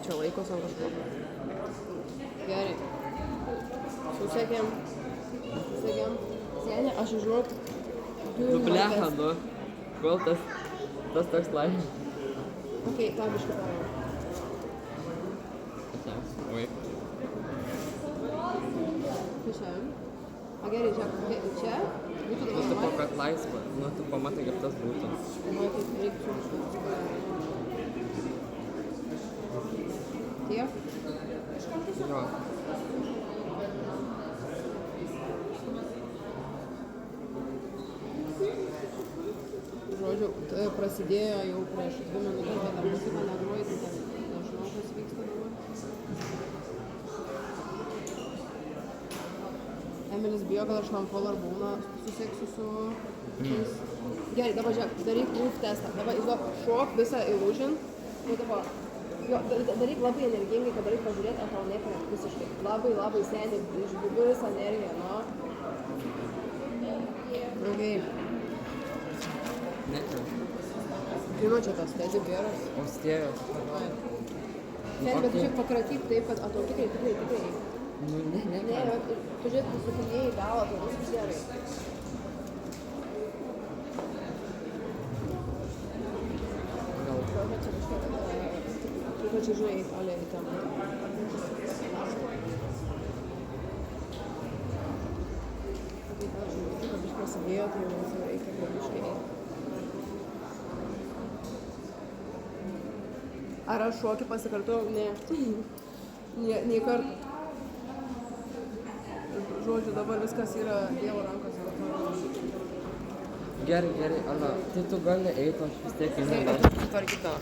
Čia laikos ant kažko. Gerai. Susekėm. Senė, aš žinau. Nu blecha, nu. Kol tas toks laimė. Okei, tą biškį darau. Oi. Pišėm. A gerai, čia būtų Nu dabar tipo, kad laisva. Nu tu pamatai, kaip tas būtų. Matai, reikia tiek? Jo. Žodžiu, prasidėjo jau prieš 2 minutės, bet dar muzika negroja, tai ten nežinau, kas vyksta dabar. Emilis bijo, kad aš man Polarboną suseksiu su... Gerai, dabar žiūrėk, daryk move testą. Dabar įsivaizduok, šok visą illusion. Nu, dabar, jo, daryk labai energingai, kad daryk pažiūrėti, ar tau nekrėt visiškai. Labai seniai, išbudu visą energiją, nu. Okay. Nekrėt. Žinau, čia tas teddy bearas. Austėjas. Ne, bet tu šiek pakratyk taip, kad atau tikrai. Nu, ne. Ne, bet tu žiūrėk, susikinėjai galą, tai viskas gerai. Gal. Tu čia žinai, ale į ten. Tai pavyzdžiui, kad iš prasidėjo, tai jau visą reikia pavyzdžiui. Ar aš šokį pasikartojau? Ne. Nei kartą. Žodžiu, dabar viskas yra Dievo rankose. Gerai, Ana, tai tu gali eiti, aš vis tiek einu. Aš susitvarkyt tą.